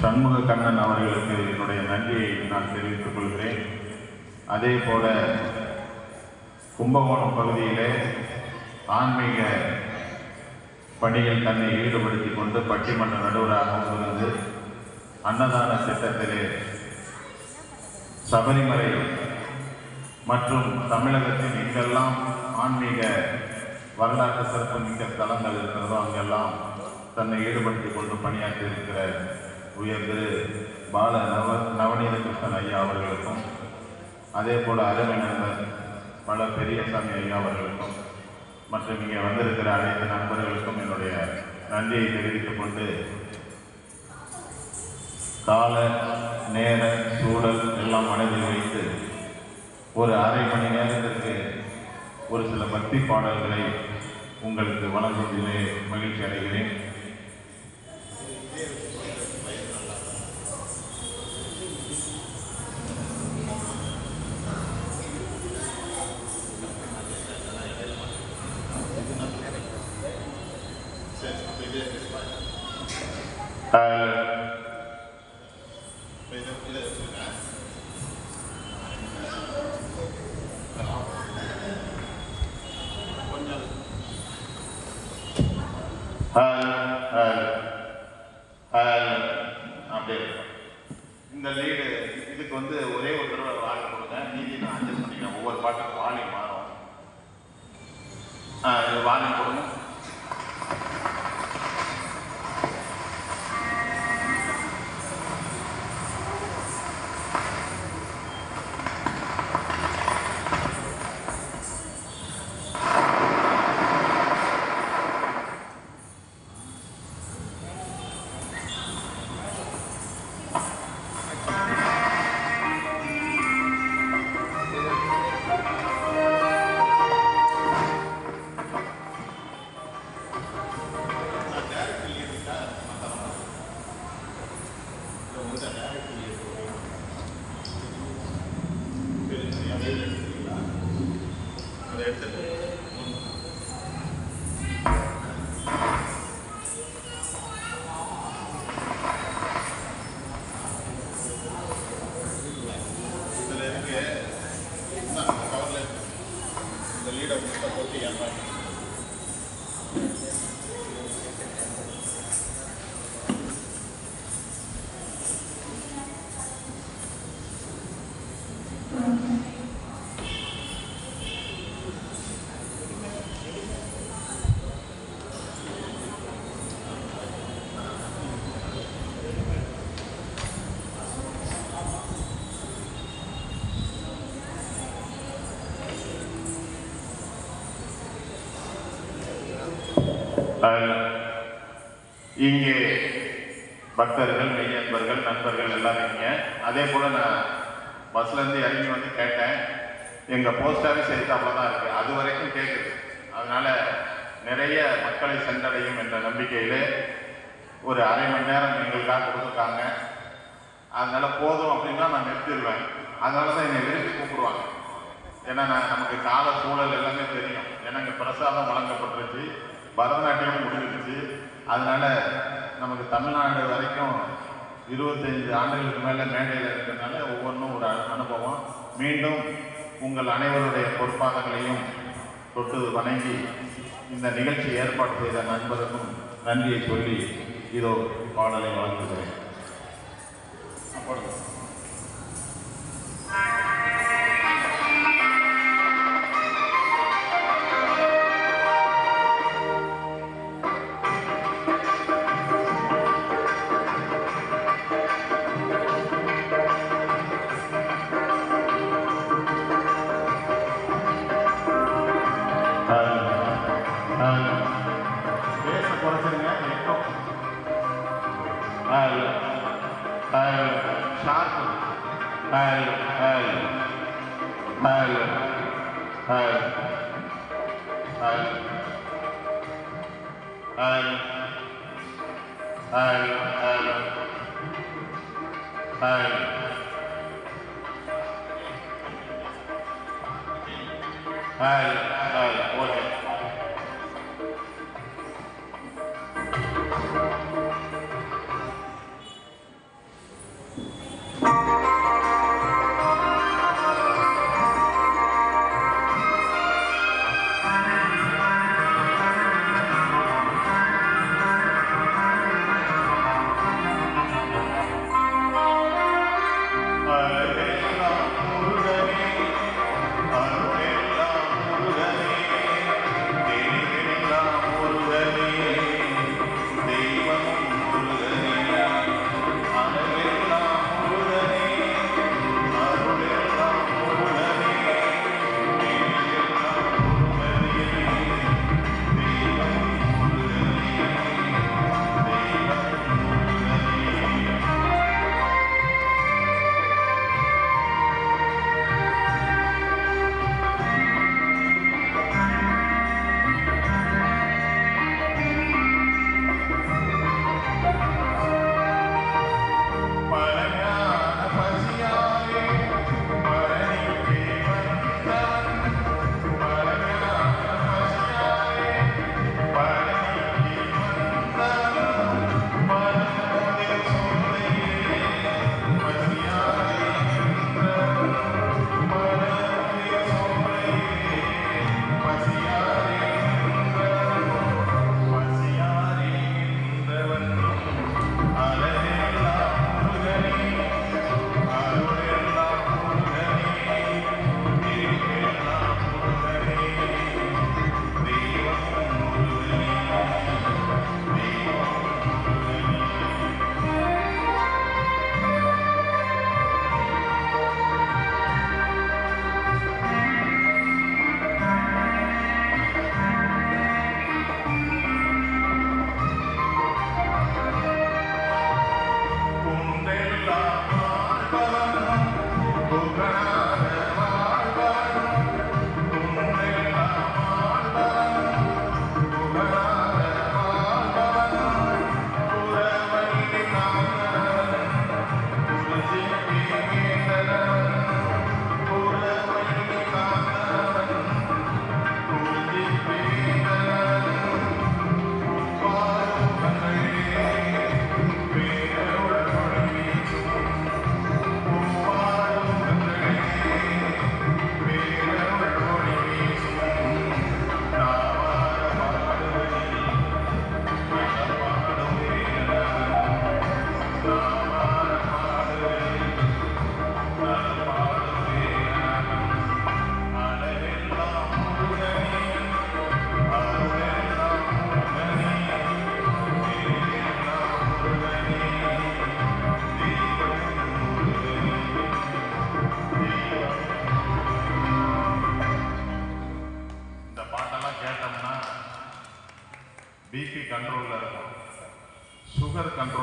சண்முக கண்ணன் அவர்களுக்கு என்னுடைய நன்றியை நான் தெரிவித்துக் கொள்கிறேன். அதே போல கும்பகோணம் பகுதியிலே ஆன்மீக பணியில் தன்னை ஈடுபடுத்தி கொண்டு பட்டிமன்ற நடுவராகவும் இருந்து அன்னதான திட்டத்திலே சபரிமலை மற்றும் தமிழகத்தின் எங்கெல்லாம் ஆன்மீக வரலாற்று சிறப்புமிக்க தலங்கள் இருக்கிறதோ அங்கெல்லாம் தன்னை ஈடுபடுத்தி கொண்டு பணியாற்றி இருக்கிற உயர்ந்து பால நவநீத கிருஷ்ணன் ஐயா அவர்களுக்கும் அதே போல அருமை நண்பர் பல பெரியசாமி ஐயா அவர்களுக்கும் மற்றும் இங்கே வந்திருக்கிற அனைத்து நண்பர்களுக்கும் என்னுடைய நன்றியை தெரிவித்துக் கொண்டு கால நேர சூழல் எல்லாம் மனதில் வைத்து ஒரு அரை மணி நேரத்திற்கு ஒரு சில பக்தி பாடல்களை உங்களுக்கு வழங்குவதிலே மகிழ்ச்சி அடைகிறேன். இந்த லீடு இதுக்கு வந்து ஒரே ஒரு தடவை வாழை கொடுங்க, மீதி நான் அட்ஜஸ்ட் பண்ணிக்கிறேன். ஒவ்வொரு பாட்டுக்கும் வாழையும் மாறும். இது வாழையும் கொடுங்க. இங்கே பக்தர்கள் மெய்யன்பர்கள் நண்பர்கள் எல்லாரும் இங்கே. அதே போல் நான் பஸ்லேருந்து இறங்கி வந்து கேட்டேன், எங்கள் போஸ்ட் ஆஃபீஸ் எடுத்தாப்புல தான் இருக்குது, அது வரைக்கும் கேட்குது. அதனால் நிறைய மக்களை சென்றடையும் என்ற நம்பிக்கையில் ஒரு அரை மணி நேரம் எங்களுக்காக கொடுத்துருக்காங்க. அதனால் போதும் அப்படின்னா நான் நிறுத்திடுவேன். அதனால தான் என்னை விரும்பி கூப்பிடுவாங்க. ஏன்னா நமக்கு கால சூழல் எல்லாமே தெரியும். ஏன்னா இங்கே பிரசாதம் வழங்கப்பட்டுருச்சு, பரதநாட்டியம் முடிஞ்சிருச்சு. அதனால நமக்கு தமிழ்நாடு வரைக்கும் 25 ஆண்டுகளுக்கு மேலே மேடையில் இருக்கிறதுனால ஒவ்வொன்றும் ஒரு அனுபவம். மீண்டும் உங்கள் அனைவருடைய பொறுப்பாளர்களையும் தொட்டு வணங்கி இந்த நிகழ்ச்சி ஏற்பாடு செய்த நண்பருக்கும் நன்றியை சொல்லி இதோ பாடலை வழங்குகிறேன்.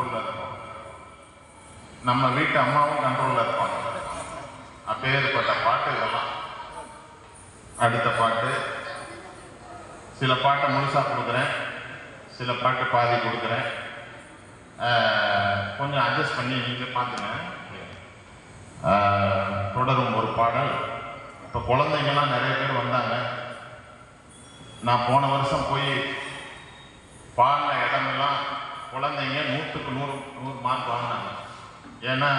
கண்ட்ரோலில் இருக்கும், நம்ம வீட்டு அம்மாவும் கண்ட்ரோலில் இருப்பாங்க. அப்பேற்பட்ட பாட்டு இதெல்லாம். அடுத்த பாட்டு, சில பாட்டை முழுசாக கொடுக்குறேன், சில பாட்டு பாதி கொடுக்குறேன். கொஞ்சம் அட்ஜஸ்ட் பண்ணி நீங்கள் பார்த்துங்க. தொடரும் ஒரு பாடல். இப்போ குழந்தைங்கள்லாம் நிறைய பேர் வந்தாங்க. நான் போன வருஷம் போய் பாடின இடமெல்லாம் குழந்தைங்க 100க்கு 100 மார்க் வாங்கினாங்க. ஏன்னா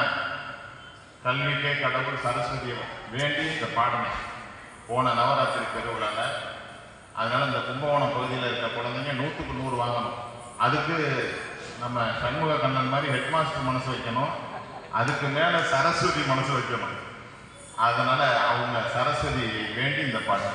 கல்விக்கே கடவுள் சரஸ்வதியை வேண்டி இந்த பாடினேன் போன நவராத்திரி பெருவிழாவில். அதனால் இந்த கும்பகோணம் பகுதியில் இருக்க குழந்தைங்க 100க்கு 100 வாங்கணும். அதுக்கு நம்ம சண்முக கண்ணன் மாதிரி ஹெட்மாஸ்டர் மனசு வைக்கணும், அதுக்கு மேலே சரஸ்வதி மனசு வைக்கணும். அதனால் அவங்க சரஸ்வதி வேண்டி இந்த பாட்டு.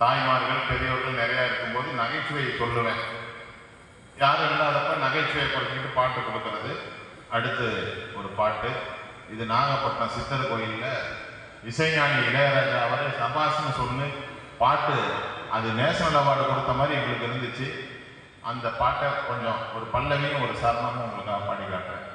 தாய்மார்கள் பெரியவர்கள் நிறையா இருக்கும்போது நகைச்சுவையை சொல்லுவேன். யாரும் இல்லாதப்ப நகைச்சுவையை குறைச்சிட்டு பாட்டு கொடுக்கறது. அடுத்து ஒரு பாட்டு, இது நாகப்பட்டினம் சித்தர் கோயிலில் இசைஞானி இளையராஜா அவரை சபாஷ்னு சொல்லி பாட்டு, அது நேஷனல் அவார்டு கொடுத்த மாதிரி எங்களுக்கு இருந்துச்சு. அந்த பாட்டை கொஞ்சம் ஒரு பல்லவியும் ஒரு சரணமும் உங்களுக்கு பாடி காட்டுறேன்.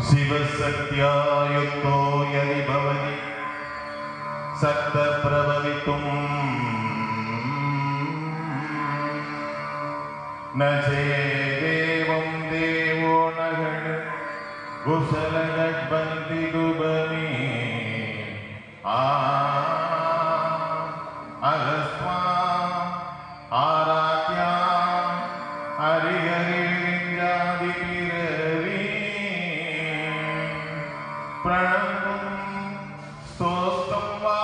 शिवसत्यायुक्तो यदि भवति सत्प्रभवितुम् न चेदेवं देवो न गण कुशलगड्बन्ति दुबमे अगस्त्वा आराध्या हरिहरिविन्द्यादिपिरवी प्रणतं स्तोत्रं वा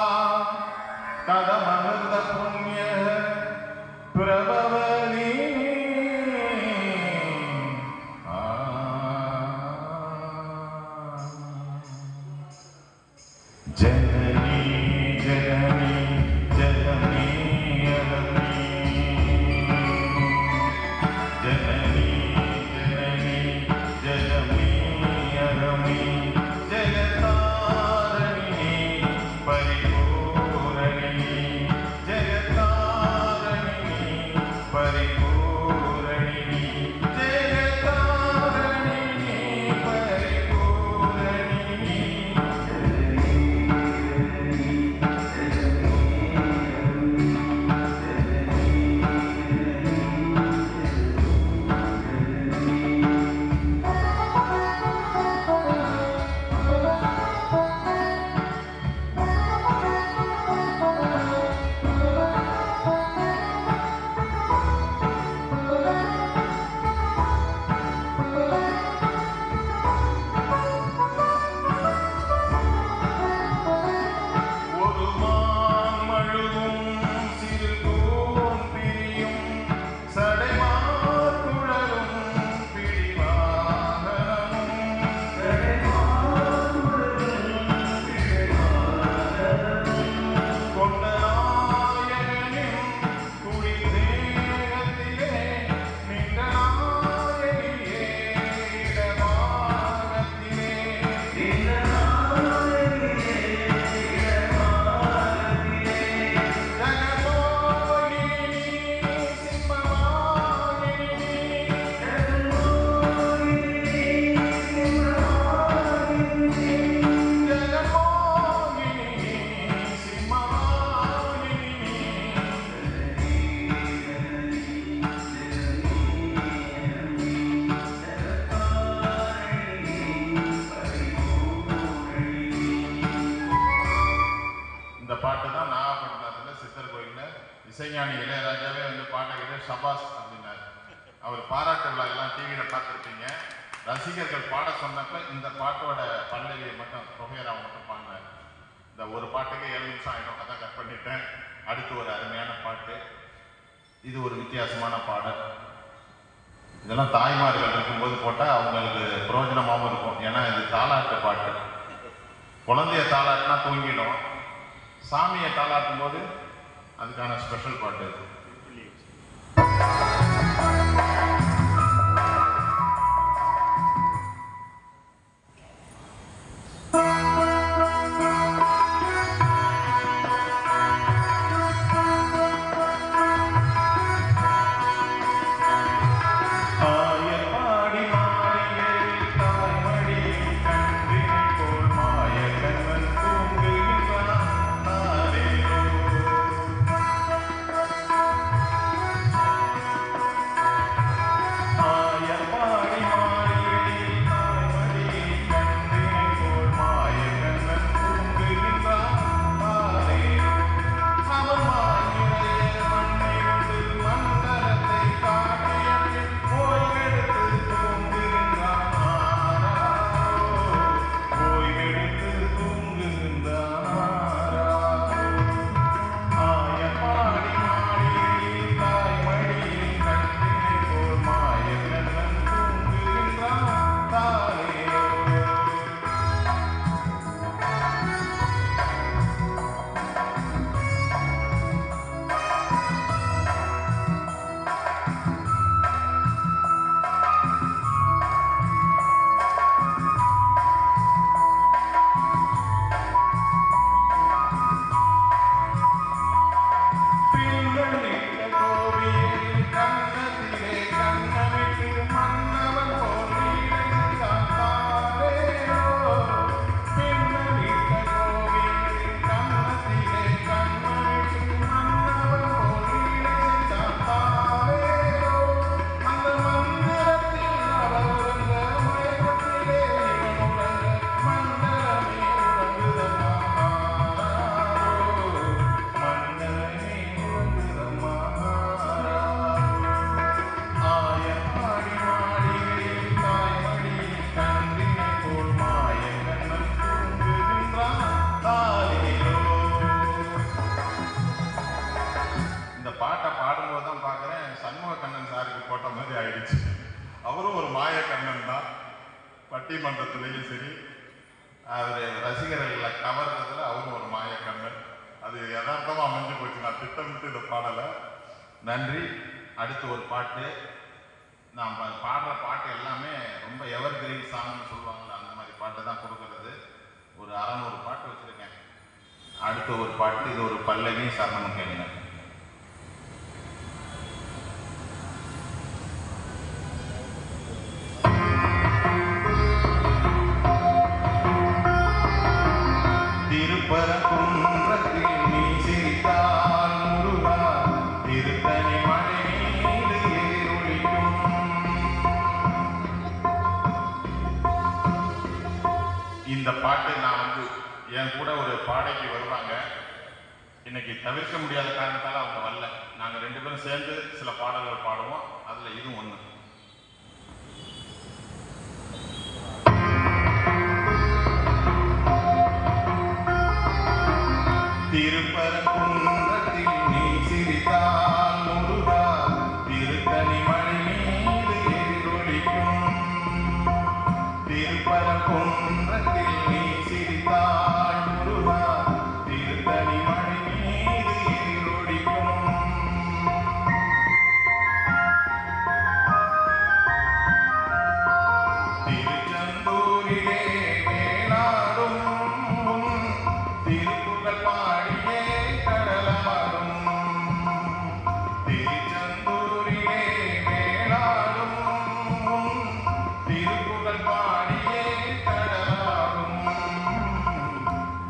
कथममृतपुण्यः प्रभवति जननी जननी जननी जननी जननी जननी अरमी जगतारिणी परिपूरणी जगतारिणी परिपूरणी जगतारिणी परिपूरणी இசைஞானி இளையராஜாவே வந்து பாட்டை சபாஸ் அப்படின்னாரு. அவர் பாராட்டு விழாக்கெல்லாம் டிவியில் பார்த்துருப்பீங்க. ரசிகர்கள் பாட சொன்னப்ப இந்த பாட்டோட பல்லவியை மட்டும் தொகையராவை மட்டும் பாடினார். இந்த ஒரு பாட்டுக்கு 7 நிமிஷம் ஆகிடும், அதான் கட் பண்ணிட்டேன். அடுத்து ஒரு அருமையான பாட்டு. இது ஒரு வித்தியாசமான பாடல். இதெல்லாம் தாய்மார்கள் இருக்கும்போது போட்டால் அவங்களுக்கு பிரயோஜனமாகவும் இருக்கும். ஏன்னா இது தாலாட்டு பாட்டு. குழந்தைய தாலாட்டுனா தூங்கிடும், சாமியை தாலாட்டும் போது அதுக்கான ஸ்பெஷல் பாட்டு இது. அவர் ரசிகர்களை கவர்றதுல அவரும் ஒரு மாயக்கண்ணன். அது யதார்த்தமாக அமைஞ்சு போச்சு. நான் திட்டமிட்டு இந்த பாடலை. நன்றி. அடுத்து ஒரு பாட்டு. நான் பாடுற பாட்டு எல்லாமே ரொம்ப எவர் கிரீன் சாங்னு சொல்லுவாங்கள்ல, அந்த மாதிரி பாட்டு தான் கொடுக்கறது. ஒரு 600 பாட்டு வச்சுருக்கேன். அடுத்த ஒரு பாட்டு, இது ஒரு பல்லவி சரணம் கேளுங்க. திருப்பரங்குன்றத்தில் நீ சிரித்தால் முருகா, திருத்தணி மழை மீது எதிரொலிக்கும். இந்த பாட்டு நான் என் கூட ஒரு பாடைக்கு வருவாங்க. இன்னைக்கு தவிர்க்க முடியாத காரணத்தால் அவங்க வரல. நாங்கள் 2 பேரும் சேர்ந்து சில பாடல்கள் பாடுவோம். அதில் இதுவும் ஒன்று. திருப்பரங்குன்றத்தில் நீ சிரித்தால் முருகா, திருத்தணி மழை மீது எதிரொலிக்கும். திருப்பரங்குன்றத்தில் நீ சிரித்தால் முருகா, திருத்தணி மழை மீது எதிரொலிக்கும். திருச்செந்தூரிலே வேளாடும் திருப்புகழ் பாடியே கடலாடும். திருச்செந்தூரிலே வேளாடும் திருப்புகழ் பாடியே கடலாடும்.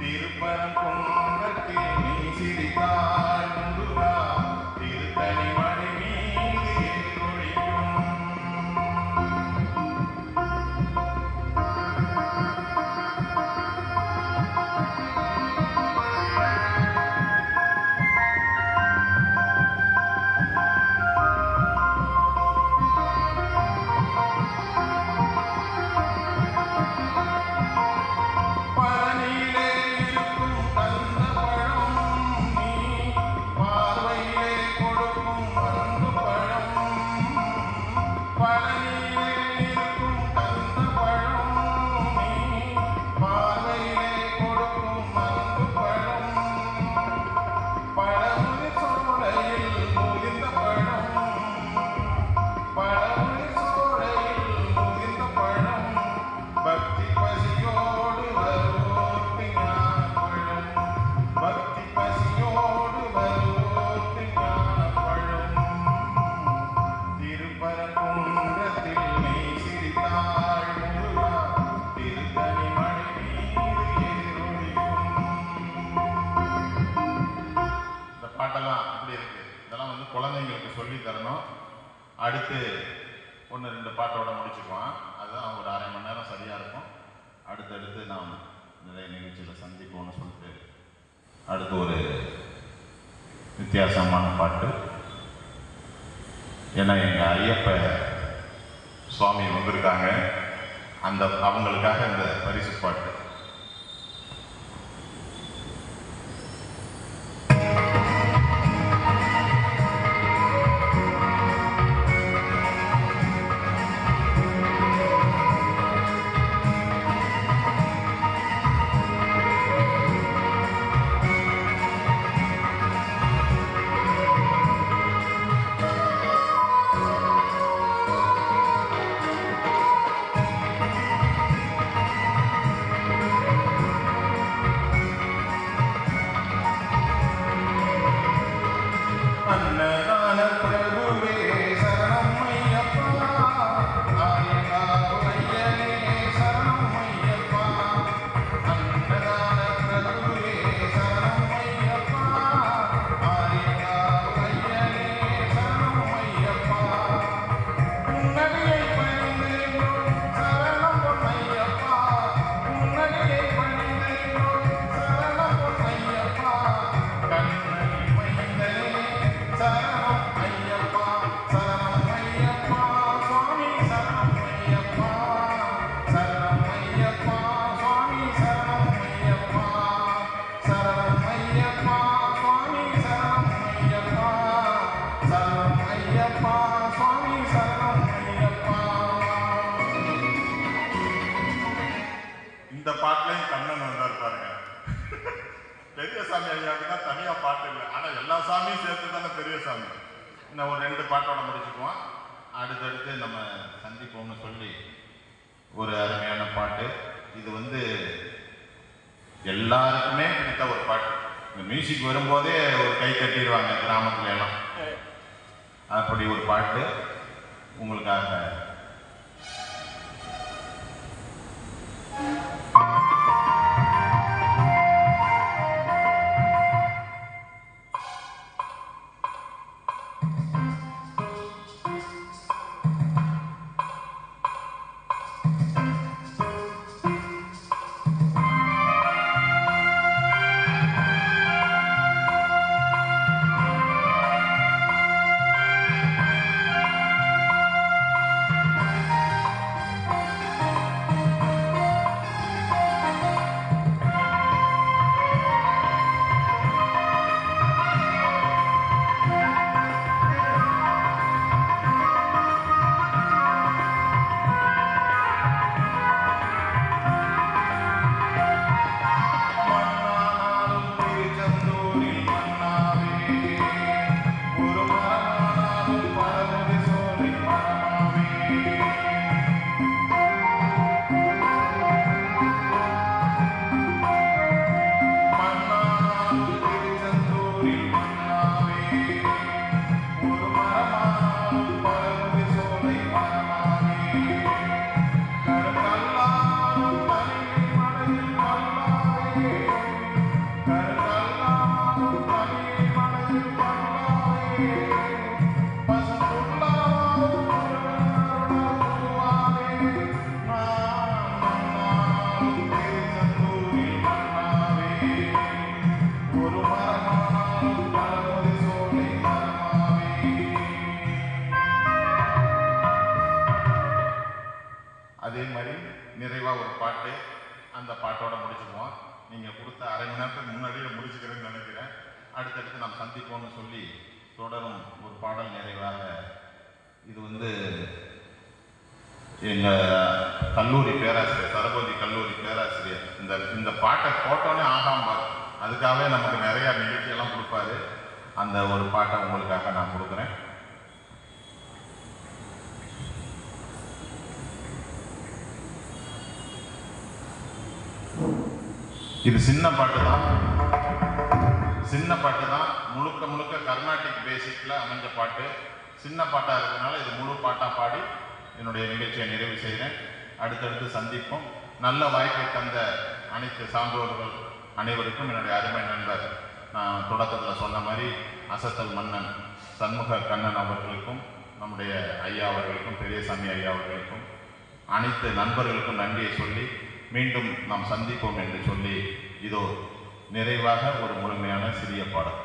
திருப்பரங்குன்றத்தில் நீ சிரித்தால் முருகா, திருத்தணி மழை மீது எதிரொலிக்கும். குழந்தைங்களுக்கு சொல்லி தரணும். அடுத்து 1-2 பாட்டோட முடிச்சுக்குவான். அதுதான் ஒரு 1/2 மணி நேரம் சரியாக இருக்கும். அடுத்தடுத்து நாம் நிறைய நிகழ்ச்சியில் சந்திப்போம்னு சொல்லிட்டு அடுத்து ஒரு வித்தியாசமான பாட்டு. ஏன்னா எங்கள் ஐயப்ப சுவாமி வந்திருக்காங்க. அவங்களுக்காக இந்த பரிசு பாட்டு. பாட்டுலையும் கண்ணன் வந்தார் பாருங்க. பெரியசாமி ஐயாவுக்கு தான் தனியா பாட்டு இல்லை, ஆனா எல்லா சாமியும் சேர்த்து தானே பெரியசாமி. இன்னும் ஒரு 2 பாட்டோட முடிச்சுக்குவோம். அடுத்தடுத்து நம்ம சந்திப்போம்னு சொல்லி ஒரு அருமையான பாட்டு. இது எல்லாருக்குமே பிடித்த ஒரு பாட்டு. இந்த மியூசிக் வரும்போதே ஒரு கை தட்டிடுவாங்க கிராமத்துல எல்லாம். அப்படி ஒரு பாட்டு உங்களுக்காக. அதே மாதிரி நிறைவா ஒரு பாட்டு, அந்த பாட்டோட முடிச்சுக்குவோம். நீங்க கொடுத்த அரை மணி நேரத்துக்கு முன்னாடியே முடிச்சுக்கிறேன்னு நினைக்கிறேன். அடுத்தடுத்து நாம் சந்திப்போம்னு சொல்லி தொடரும் ஒரு பாடல் நிறைவாக. இது எங்க கல்லூரி பேராசிரியர், சரபோதி கல்லூரி பேராசிரியர் இந்த பாட்டை போட்டோன்னே ஆகாம்பார். அதுக்காகவே நமக்கு நிறைய நிகழ்ச்சியெல்லாம் கொடுப்பாரு. அந்த ஒரு பாட்டை உங்களுக்காக நான் கொடுக்குறேன். இது சின்ன பாட்டு தான், முழுக்க முழுக்க கர்நாடிக் பேசிக்ல அமைஞ்ச பாட்டு. சின்ன பாட்டா இருக்கிறதுனால இது முழு பாட்டா பாடி என்னுடைய நிகழ்ச்சியை நிறைவு செய்கிறேன். அடுத்தடுத்து சந்திப்போம். நல்ல வாய்ப்பை தந்த அனைத்து சான்றோர்கள் அனைவருக்கும் என்னுடைய அருமை நண்பர், நான் தொடக்கத்தில் சொன்ன மாதிரி அசத்தல் மன்னன் சண்முக கண்ணன் அவர்களுக்கும், நம்முடைய ஐயா அவர்களுக்கும், பெரியசாமி ஐயா அவர்களுக்கும், அனைத்து நண்பர்களுக்கும் நன்றியை சொல்லி மீண்டும் நாம் சந்திப்போம் என்று சொல்லி இதோ நிறைவாக ஒரு முழுமையான சிறிய பாடல்.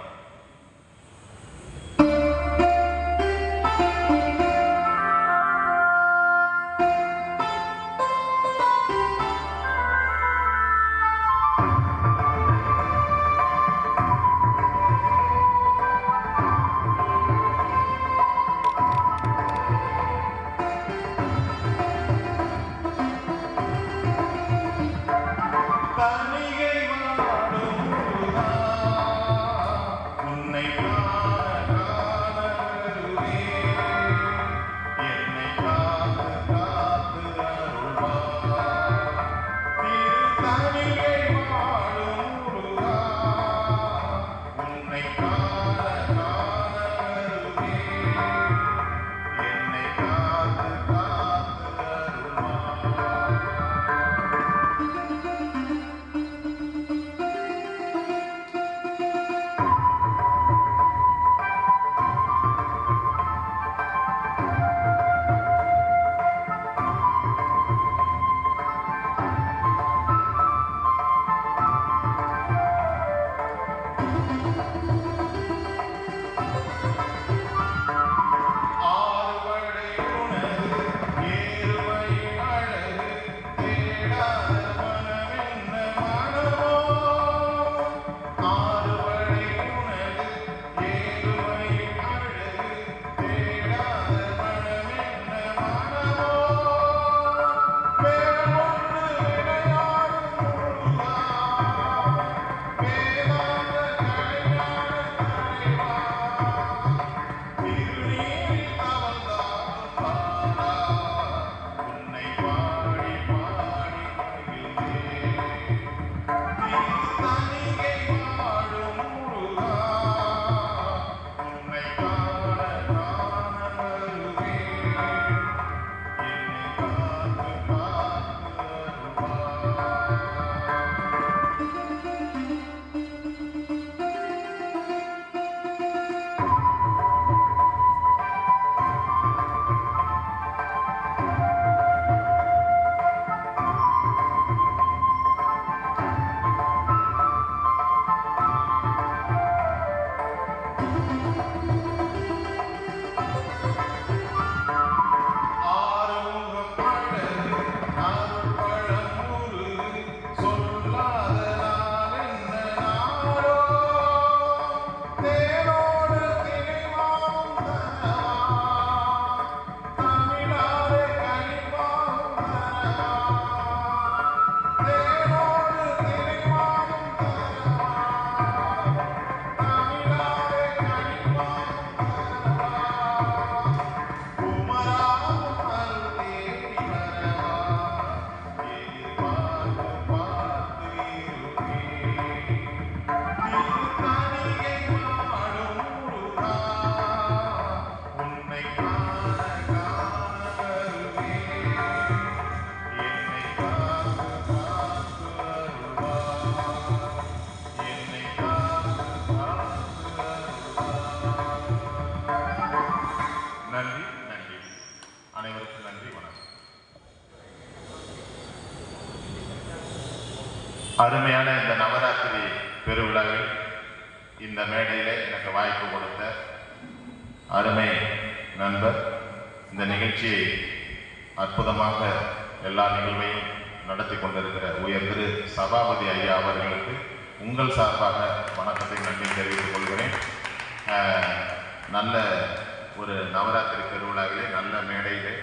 அருமையான இந்த நவராத்திரி பெருவிழாவில் இந்த மேடையில் எனக்கு வாய்ப்பு கொடுத்த அருமை நண்பர், இந்த நிகழ்ச்சியை அற்புதமாக எல்லா நிகழ்வையும் நடத்தி கொண்டிருக்கிற உயர் திரு சபாபதி ஐயா அவர்களுக்கு உங்கள் சார்பாக வணக்கத்தை நன்றி தெரிவித்துக் கொள்கிறேன். நல்ல ஒரு நவராத்திரி பெருவிழாவிலே நல்ல மேடையிலே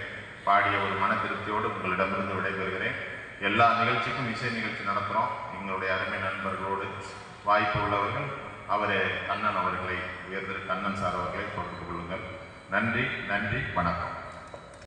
பாடிய ஒரு மன திருப்தியோடு உங்களிடமிருந்து விடைபெறுகிறேன். எல்லா நிகழ்ச்சிக்கும் இசை நிகழ்ச்சி நடத்துகிறோம். எங்களுடைய அருமை நண்பர்களோடு வாய்ப்பு உள்ளவர்கள் அவரே கண்ணன் அவர்களை, உயர் திரு கண்ணன் சார் அவர்களை தொடர்பு கொள்ளுங்கள். நன்றி, நன்றி, வணக்கம்.